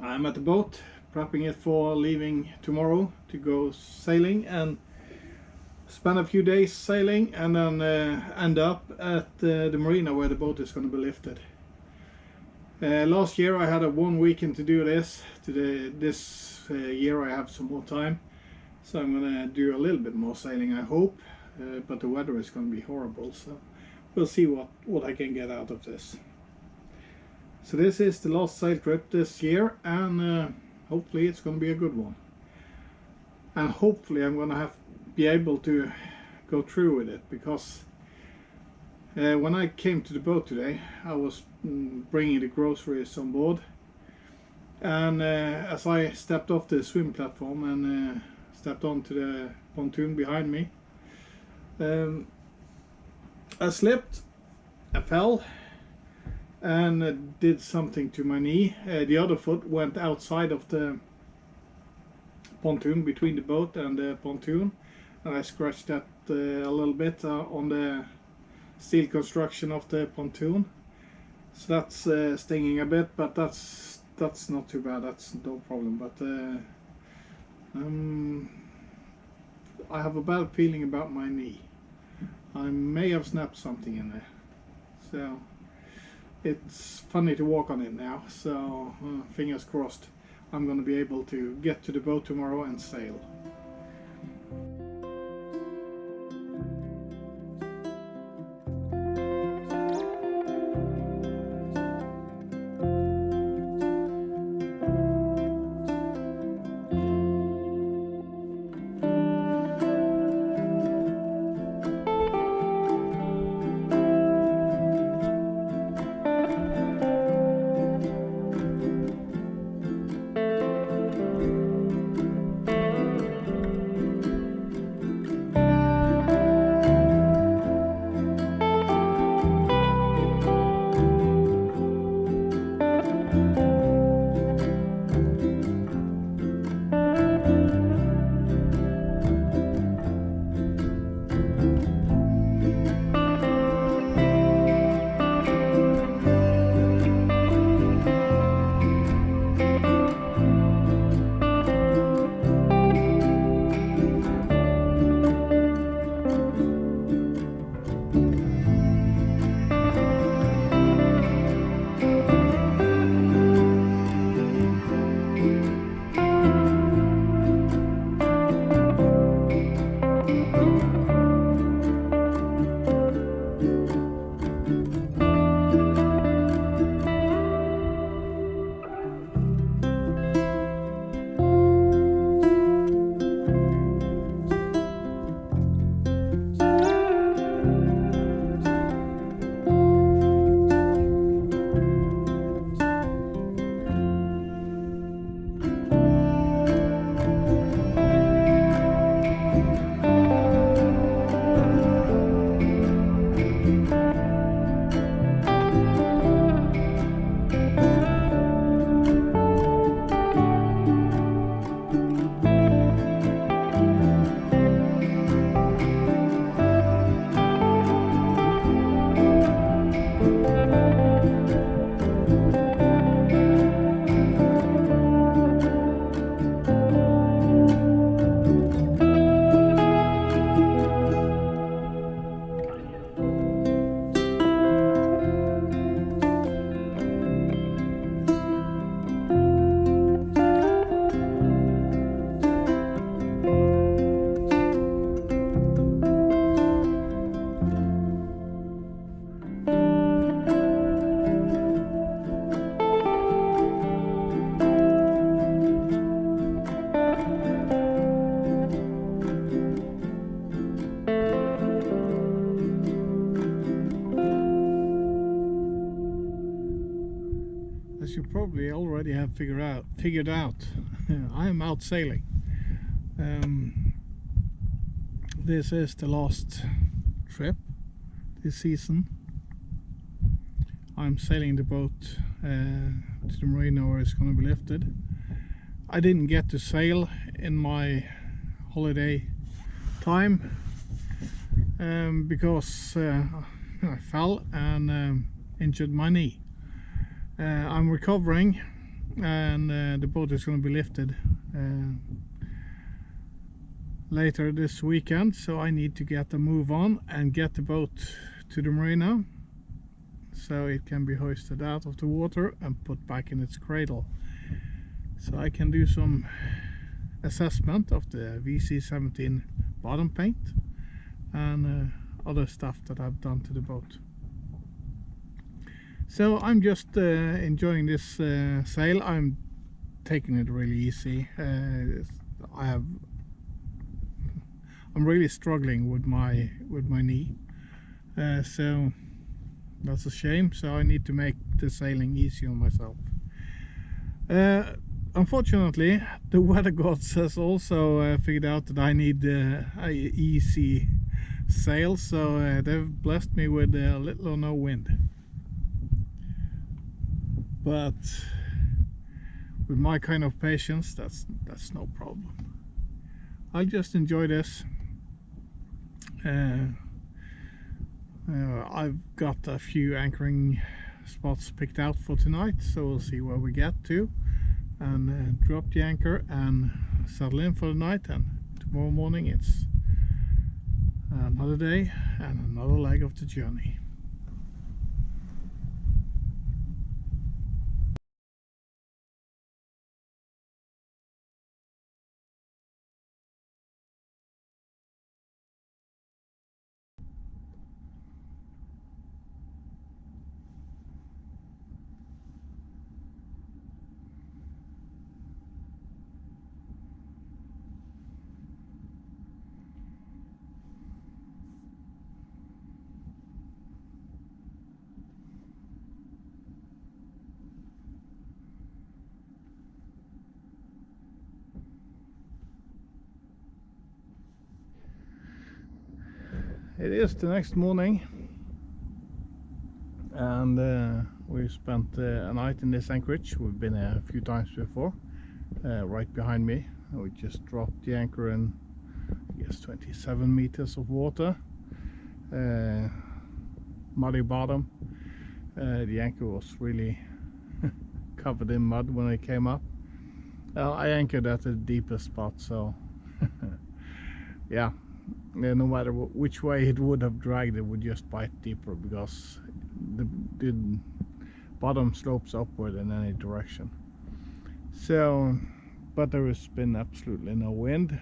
I'm at the boat, prepping it for leaving tomorrow to go sailing and spend a few days sailing, and then end up at the marina where the boat is going to be lifted. Last year I had a 1 weekend to do this. This year I have some more time, so I'm going to do a little bit more sailing, I hope. But the weather is going to be horrible, so we'll see what I can get out of this. So this is the last sail trip this year, and hopefully it's going to be a good one. And hopefully I'm going to be able to go through with it, because when I came to the boat today I was bringing the groceries on board, and as I stepped off the swim platform and stepped onto the pontoon behind me, I slipped, I fell, and did something to my knee. The other foot went outside of the pontoon, between the boat and the pontoon, and I scratched that a little bit on the steel construction of the pontoon. So that's stinging a bit, but that's not too bad. That's no problem. But I have a bad feeling about my knee. I may have snapped something in there, so it's funny to walk on it now. So fingers crossed I'm going to be able to get to the boat tomorrow and sail. As you probably already have figured out, I am out sailing. This is the last trip this season. I'm sailing the boat to the marina where it's going to be lifted. I didn't get to sail in my holiday time because I fell and injured my knee. I'm recovering and the boat is going to be lifted later this weekend, so I need to get a move on and get the boat to the marina so it can be hoisted out of the water and put back in its cradle, so I can do some assessment of the VC17 bottom paint and other stuff that I've done to the boat. So I'm just enjoying this sail. I'm taking it really easy. I'm really struggling with my knee, so that's a shame. So I need to make the sailing easy on myself. Unfortunately, the weather gods has also figured out that I need easy sail, so they've blessed me with little or no wind. But with my kind of patience, that's no problem. I'll just enjoy this. I've got a few anchoring spots picked out for tonight, so we'll see where we get to, and drop the anchor and settle in for the night. And tomorrow morning it's another day and another leg of the journey. It is the next morning, and we spent a night in this anchorage. We've been here a few times before. Right behind me, we just dropped the anchor in, I guess, 27 meters of water. Muddy bottom. The anchor was really covered in mud when I came up. I anchored at the deepest spot, so yeah. No matter which way it would have dragged, it would just bite deeper because the bottom slopes upward in any direction. So, but there has been absolutely no wind.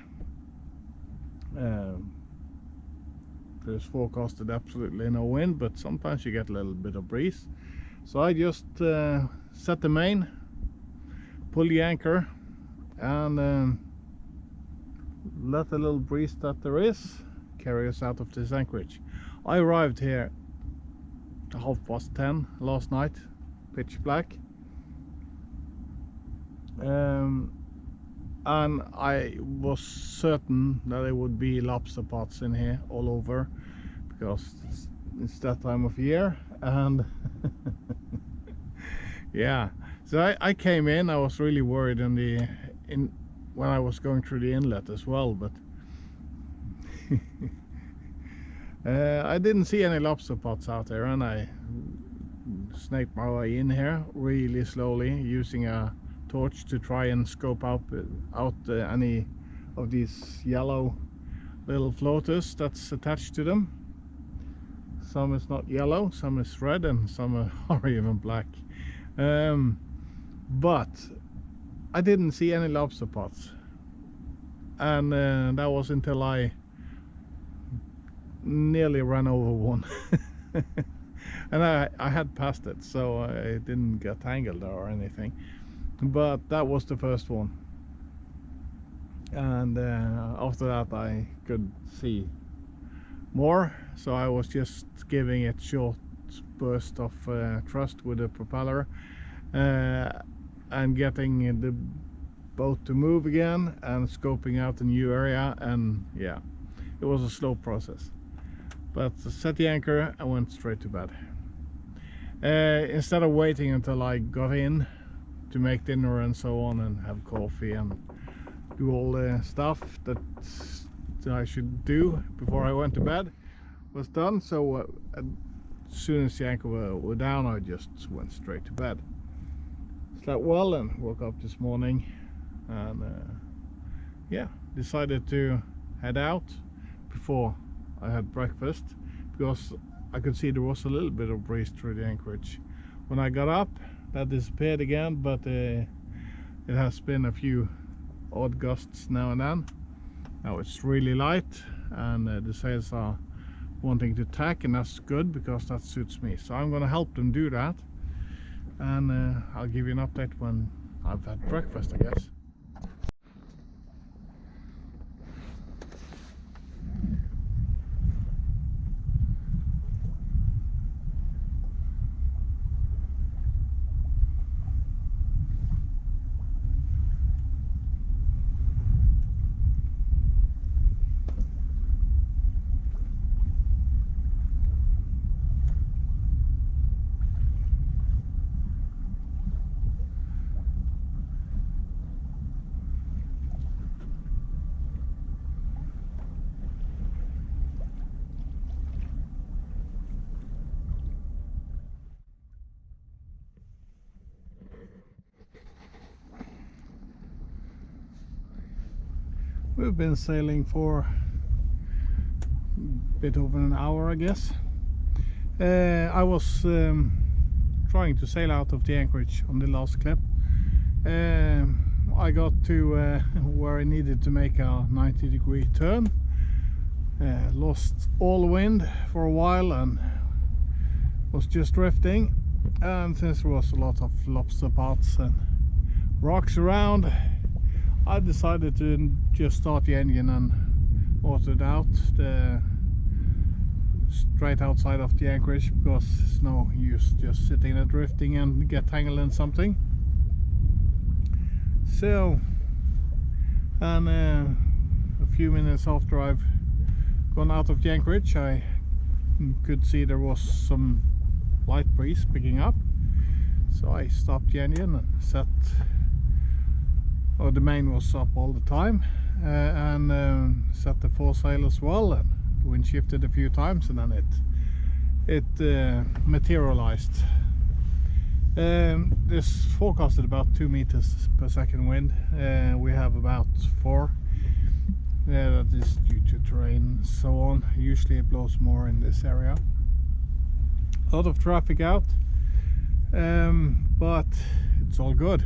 There's forecasted absolutely no wind, but sometimes you get a little bit of breeze. So I just set the main, pull the anchor, and let the little breeze that there is carry us out of this anchorage. I arrived here at 10:30 last night, pitch black, and I was certain that there would be lobster pots in here all over because it's that time of year. And yeah, so I came in. I was really worried when I was going through the inlet as well, but I didn't see any lobster pots out there, and I snaked my way in here really slowly using a torch to try and scope out any of these yellow little floaters that's attached to them. Some is not yellow, some is red, and some are even black. But I didn't see any lobster pots, and that was until I nearly ran over one. And I had passed it, so I didn't get tangled or anything, but that was the first one. And after that I could see more, so I was just giving it short burst of thrust with the propeller and getting the boat to move again and scoping out a new area. And yeah, it was a slow process, but set the anchor and went straight to bed. Instead of waiting until I got in to make dinner and so on and have coffee and do all the stuff that I should do before I went to bed was done, so as soon as the anchor were down, I just went straight to bed. slept well and woke up this morning, and yeah, decided to head out before I had breakfast, because I could see there was a little bit of breeze through the anchorage. When I got up, that disappeared again, but it has been a few odd gusts now and then. Now it's really light, and the sails are wanting to tack, and that's good because that suits me. So I'm going to help them do that, and I'll give you an update when I've had breakfast, I guess. We've been sailing for a bit over an hour, I guess. I was trying to sail out of the anchorage on the last clip. I got to where I needed to make a 90-degree turn. Lost all wind for a while and was just drifting. And since there was a lot of lobster pots and rocks around, I decided to just start the engine and motor it out straight outside of the anchorage, because it's no use just sitting there drifting and get tangled in something. So, and a few minutes after I've gone out of the anchorage, I could see there was some light breeze picking up. So I stopped the engine and set, the main was up all the time, and set the foresail as well, and the wind shifted a few times, and then it materialized. This forecasted about 2 meters per second wind. We have about 4. That is due to terrain and so on. Usually it blows more in this area. A lot of traffic out, but it's all good.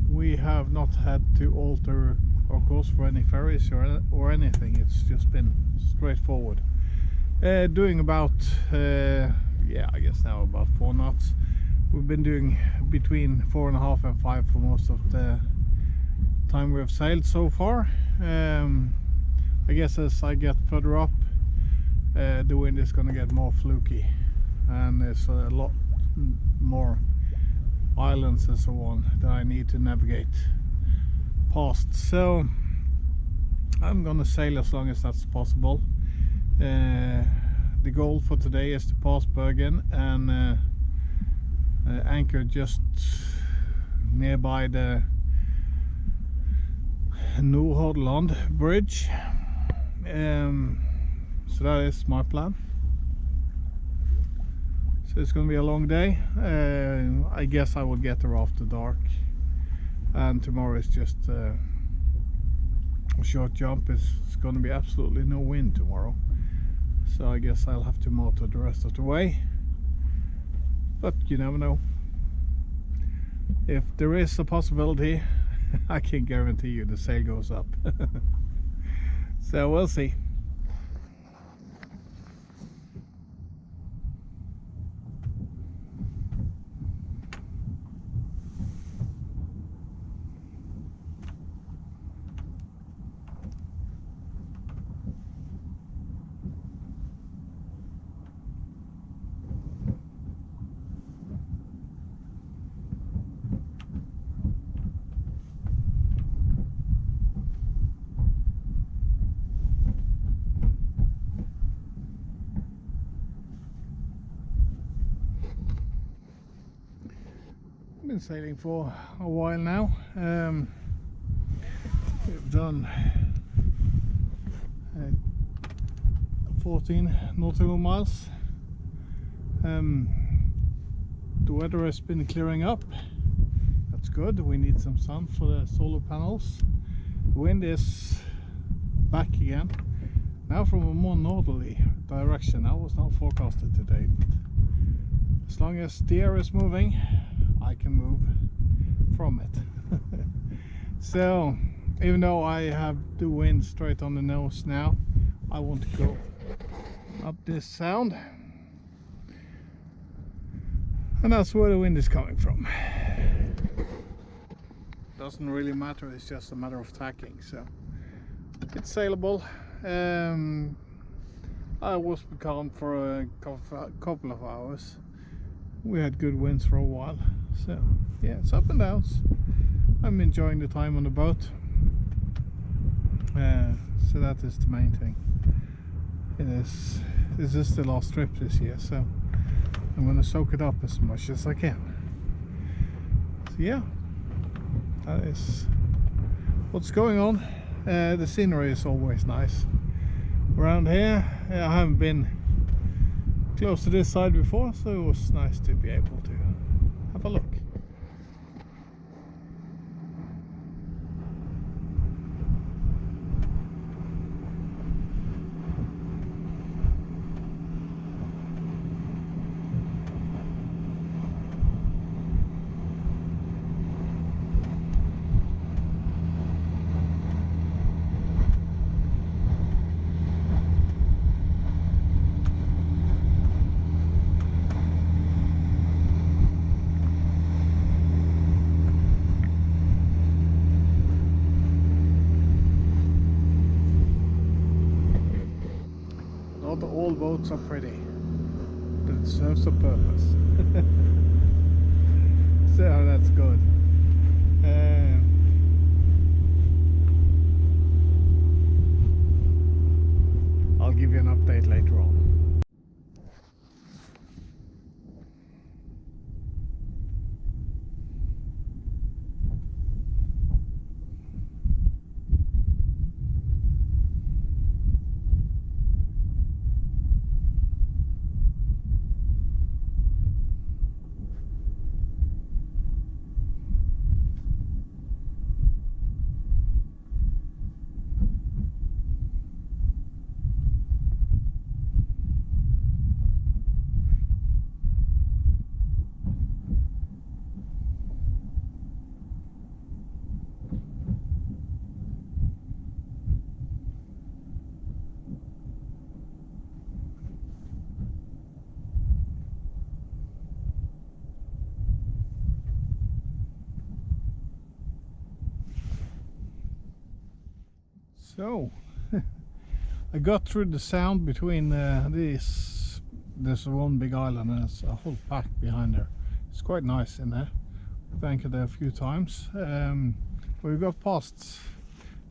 We have not had to alter our course for any ferries or anything. It's just been straightforward. Doing about yeah, I guess now about 4 knots. We've been doing between 4.5 and 5 for most of the time we've sailed so far. I guess as I get further up, the wind is going to get more fluky, and there's a lot more islands and so on that I need to navigate past. So I'm gonna sail as long as that's possible. The goal for today is to pass Bergen and anchor just nearby the Nordhordland bridge. So that is my plan. So it's going to be a long day. I guess I will get there after dark, and tomorrow is just a short jump. It's going to be absolutely no wind tomorrow, so I guess I'll have to motor the rest of the way, but you never know. If there is a possibility, I can guarantee you the sail goes up. So we'll see. Been sailing for a while now. We've done 14 nautical miles. The weather has been clearing up. That's good. We need some sun for the solar panels. The wind is back again. Now from a more northerly direction. That was not forecasted today. But as long as the air is moving, I can move from it. So even though I have the wind straight on the nose now, I want to go up this sound, and that's where the wind is coming from. Doesn't really matter, it's just a matter of tacking, so it's sailable. I was becalmed for a couple of hours. We had good winds for a while, so yeah, it's up and downs. I'm enjoying the time on the boat, so that is the main thing. This is the last trip this year, so I'm going to soak it up as much as I can. So yeah, that is what's going on. The scenery is always nice around here. I haven't been close to this side before, so it was nice to be able to have a look. Not all boats are pretty, but it serves a purpose. So that's good. I'll give you an update later on. So I got through the sound between there's one big island and there's a whole pack behind there. It's quite nice in there. I've anchored there a few times. We got past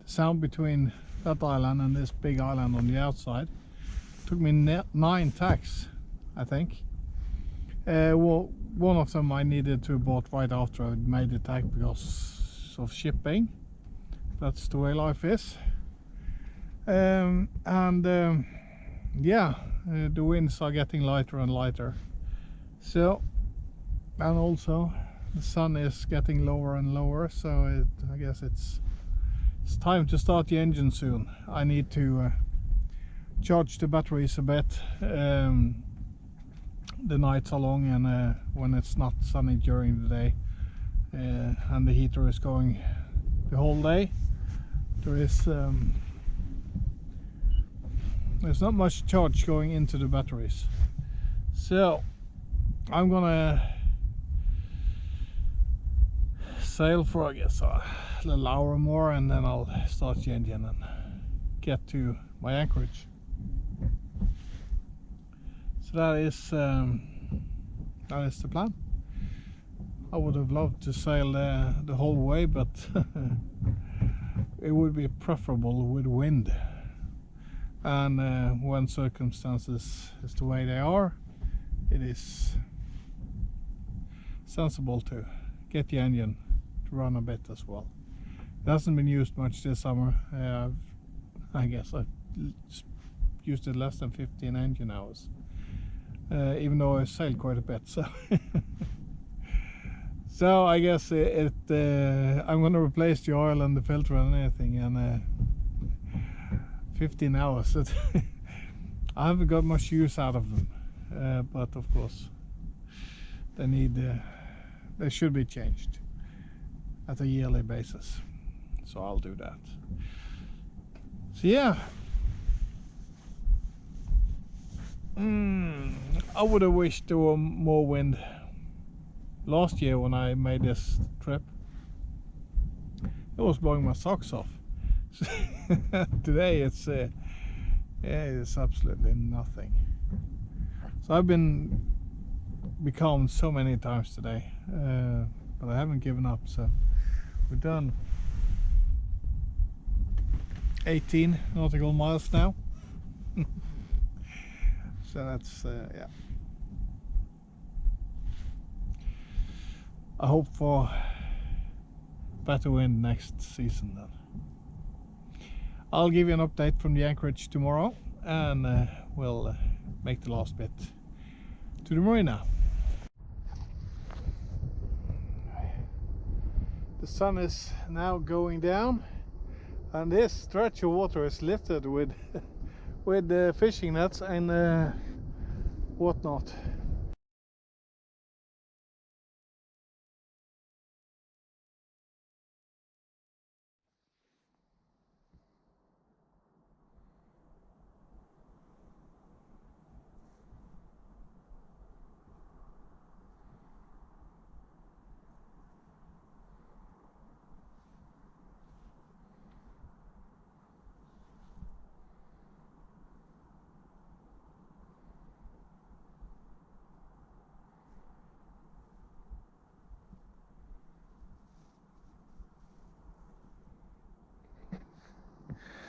the sound between that island and this big island on the outside. It took me 9 tacks, I think. Well, one of them I needed to abort right after I made the tack because of shipping. That's the way life is. Yeah, the winds are getting lighter and lighter. So, and also the sun is getting lower and lower, so I guess it's time to start the engine soon. I need to charge the batteries a bit. The nights are long, and when it's not sunny during the day and the heater is going the whole day, there's not much charge going into the batteries. So I'm gonna sail for, I guess, a little hour more, and then I'll start the engine and get to my anchorage. So that is the plan. I would have loved to sail the whole way, but it would be preferable with wind. And when circumstances is the way they are, it is sensible to get the engine to run a bit as well. It hasn't been used much this summer. I guess I've used it less than 15 engine hours, even though I sailed quite a bit. So So I guess I'm going to replace the oil and the filter and everything in 15 hours. I haven't got much use out of them, but of course they should be changed at a yearly basis, so I'll do that. So yeah, I would have wished there were more wind last year when I made this trip. It was blowing my socks off. Today it's absolutely nothing. So I've been becalmed so many times today, but I haven't given up. So we've done 18 nautical miles now. So that's yeah. I hope for better wind next season then. I'll give you an update from the anchorage tomorrow, and we'll make the last bit to the marina. The sun is now going down, and this stretch of water is lifted with fishing nets and whatnot.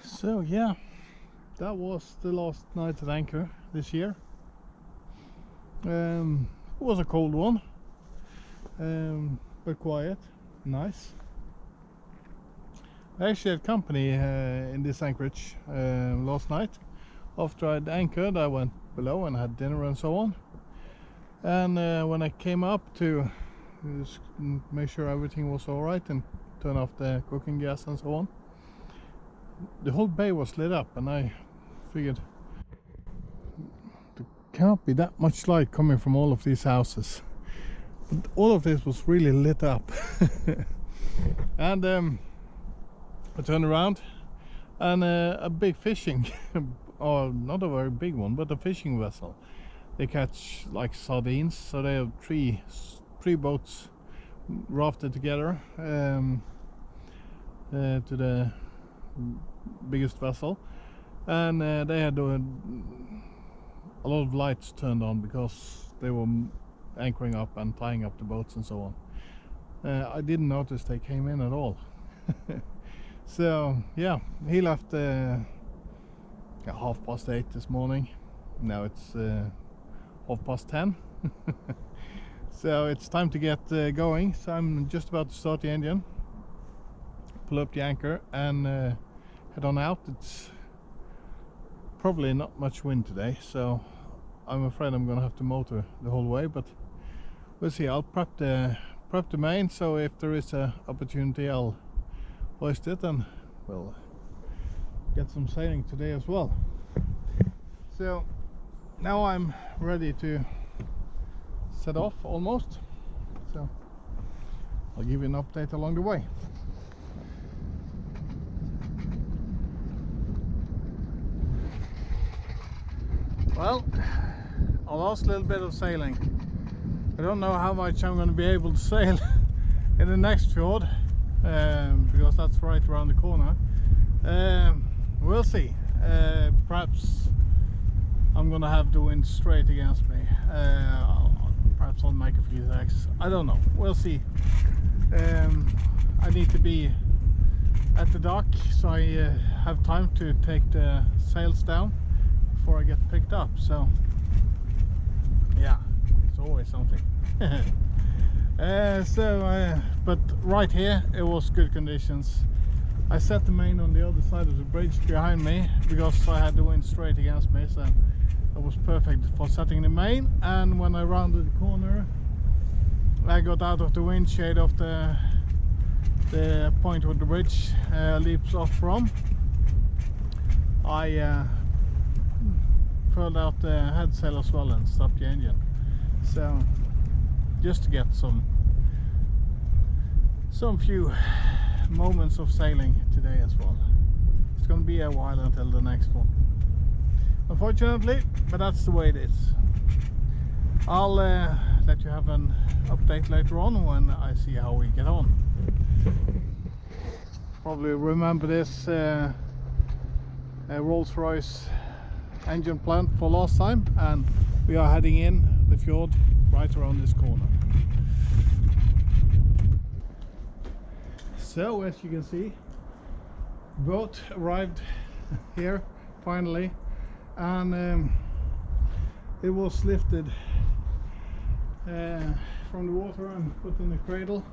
So yeah, that was the last night at anchor this year. It was a cold one, but quiet, nice. I actually had company in this anchorage last night. After I'd anchored, I went below and had dinner and so on. And when I came up to just make sure everything was alright and turn off the cooking gas and so on, the whole bay was lit up, and I figured there can't be that much light coming from all of these houses. But all of this was really lit up. And I turned around, and a big fishing, or not a very big one, but a fishing vessel. They catch like sardines, so they have three boats rafted together to the biggest vessel, and they had a lot of lights turned on because they were anchoring up and tying up the boats and so on. I didn't notice they came in at all. So yeah, he left 8:30 this morning. Now it's 10:30. So it's time to get going. So I'm just about to start the engine, pull up the anchor, and head on out. It's probably not much wind today, so I'm afraid I'm gonna have to motor the whole way, but we'll see. I'll prep the main, so if there is a opportunity I'll hoist it, and we'll get some sailing today as well. So now I'm ready to set off almost, so I'll give you an update along the way. Well, I lost a little bit of sailing. I don't know how much I'm going to be able to sail in the next fjord, because that's right around the corner. We'll see. Perhaps I'm going to have the wind straight against me. Perhaps I'll make a few tacks. I don't know. We'll see. I need to be at the dock, so I have time to take the sails down before I get picked up. So yeah, it's always something. But right here it was good conditions. I set the main on the other side of the bridge behind me because I had the wind straight against me, so it was perfect for setting the main. And when I rounded the corner I got out of the wind shade of the point where the bridge leaps off from. I furled out the head sail as well and stopped the engine. So just to get some few moments of sailing today as well. It's going to be a while until the next one, unfortunately, but that's the way it is. I'll let you have an update later on when I see how we get on. Probably remember this Rolls-Royce engine plant for last time, and we are heading in the fjord right around this corner. So as you can see, boat arrived here finally, and it was lifted from the water and put in the cradle